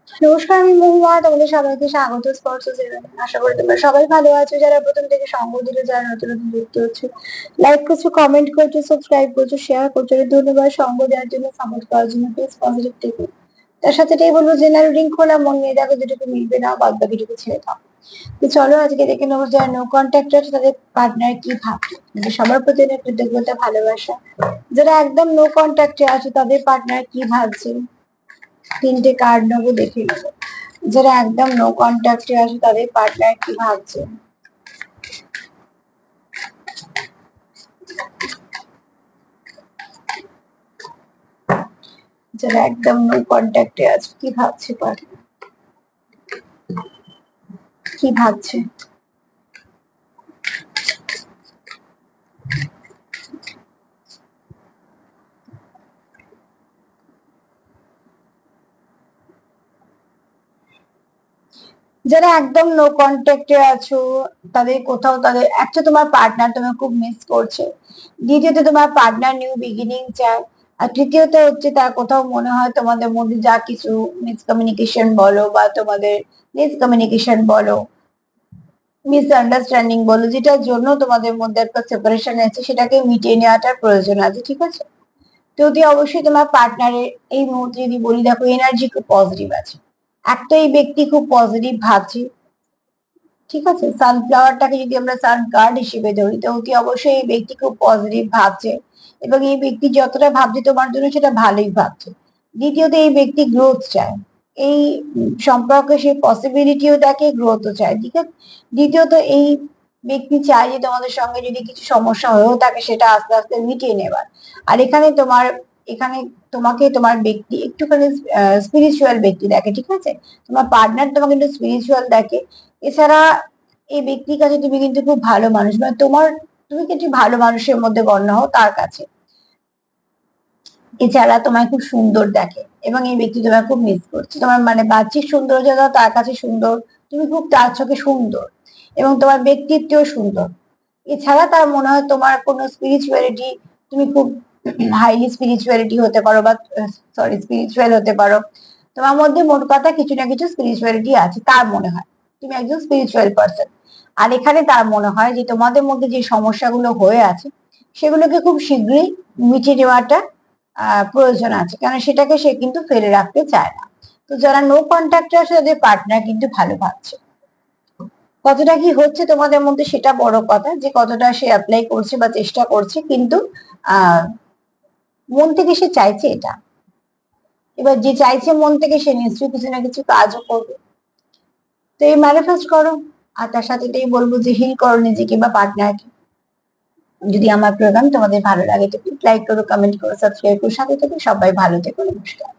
নমস্কার, আমি মহুয়া। তোমাদের সবাইকে স্বাগত স্পর্শ জীবনে। আশা করি তোমরা সবাই ভালো আছো। যারা প্রথম থেকে সঙ্গ দিলে, যারা নতুন নতুন যুক্ত হচ্ছে, লাইক করছো, কমেন্ট করছো, সাবস্ক্রাইব করছো, শেয়ার করছো, ধন্যবাদ। সঙ্গ দেওয়ার জন্য, সাপোর্ট করার জন্য, প্লিজ পজিটিভ থেকো। তার সাথে এটাই বলবো, জেনারেল রিং খোলা মন নিয়ে দেখো, যেটুকু মিলবে না বাদ বাকিটুকু ছেড়ে দাও। তো চলো আজকে দেখে নেবো, যারা নো কন্ট্যাক্ট আছে তাদের পার্টনার কি ভাবছে। কিন্তু সবার প্রতি অনেক কৃতজ্ঞতা, ভালোবাসা। যারা একদম নো কন্ট্যাক্টে আছে তাদের পার্টনার কি ভাবছে, তিনটে কার্ড নেবো, দেখে নেবো। যারা একদম নো কন্ট্যাক্টে আছে তাদের পার্টনার কি ভাবছে। যারা একদম নো কন্ট্যাক্টে আছে কি ভাবছে পার্টনার, কি ভাবছে। যারা একদম নো কন্ট্যাক্টে আছো তাদের কোথাও, তাদের একটা তোমার পার্টনার তোমার খুব মিস করছে। দ্বিতীয়ত তোমার পার্টনার নিউ বিগিনিং চায়। আর তৃতীয়ত হচ্ছে তার কোথাও মনে হয় তোমাদের মধ্যে যা কিছু মিসকমিউনিকেশন বলো বা তোমাদের মিসকমিউনিকেশন বলো, মিসআন্ডারস্ট্যান্ডিং বলো, যেটার জন্য তোমাদের মধ্যে একটা সেপারেশন আছে, সেটাকে মিটিয়ে নেওয়াটার প্রয়োজন আছে। ঠিক আছে? যদি অবশ্যই তোমার পার্টনারের এই মুহূর্তে যদি বলি, দেখো এনার্জি খুব পজিটিভ আছে। একটা এই ব্যক্তি খুব পজিটিভ ভাবছে। ঠিক আছে, সানফ্লাওয়ারটাকে যদি আমরা সান কার্ড হিসেবে ধরি, তো অতি অবশ্যই এই ব্যক্তি খুব পজিটিভ ভাবছে। এবং এই ব্যক্তি যতটা ভাবছে তোমার জন্য সেটা ভালোই ভাবছে। দ্বিতীয়ত এই ব্যক্তি গ্রোথ চায়। এই সম্পর্কে সে পসিবিলিটিও দেখে, গ্রোথও চায়। ঠিক আছে? দ্বিতীয়ত এই ব্যক্তি চায় যে তোমাদের সঙ্গে যদি কিছু সমস্যা হয়েও থাকে সেটা আস্তে আস্তে মিটিয়ে নেবার। আর এখানে তোমার, এখানে তোমাকে তোমার ব্যক্তি একটুখানি স্পিরিচুয়াল ব্যক্তি দেখে। ঠিক আছে? তোমার পার্টনার তোমাকে একটু স্পিরিচুয়াল দেখে। এছাড়া এই ব্যক্তির কাছে তুমি কিন্তু খুব ভালো মানুষ, মানে তোমার, তুমি কিন্তু ভালো মানুষের মধ্যে গণ্য হও তার কাছে। এছাড়া তোমায় খুব সুন্দর দেখে এবং এই ব্যক্তি তোমায় খুব মিস করছে। তোমার মানে বাহ্যিক সৌন্দর্যতা তার কাছে সুন্দর, তুমি খুব তার চোখে সুন্দর এবং তোমার ব্যক্তিত্বও সুন্দর। এছাড়া তার মনে হয় তোমার কোনো স্পিরিচুয়ালিটি, তুমি খুব হাইলি স্পিরিচুয়ালিটি হতে পারো বা সরি স্পিরিচুয়াল হতে পারো। তোমার মধ্যে মোট কথা কিছু না কিছু স্পিরিচুয়ালিটি আছে তার মনে হয়, তুমি একজন স্পিরিচুয়াল পার্সন। আর এখানে তার মনে হয় যে তোমাদের মধ্যে যে সমস্যাগুলো হয়ে আছে সেগুলোকে খুব শীঘ্রই মিটিয়ে নেওয়াটা প্রয়োজন আছে, কারণ সেটাকে সে কিন্তু ফেলে রাখতে চায় না। তো যারা নো কন্ট্যাক্টে আছে তাদের পার্টনার কিন্তু ভালো ভাবছে। কতটা কি হচ্ছে তোমাদের মধ্যে সেটা বড় কথা, যে কতটা সে অ্যাপ্লাই করছে বা চেষ্টা করছে, কিন্তু আহ মন থেকে সে চাইছে এটা। এবার যে চাইছে মন থেকে সে নিশ্চয়ই কিছু না কিছু কাজও করবে। তো এই ম্যানিফেস্ট করো। আর তার সাথে এটাই বলবো যে হিল করো নিজেকে বা পার্টনারকে। যদি আমার প্রোগ্রাম তোমাদের ভালো লাগে তো প্লিজ লাইক করো, কমেন্ট করো, সাবস্ক্রাইব করো, সাথে থেকে সবাই ভালো থেকো। নমস্কার।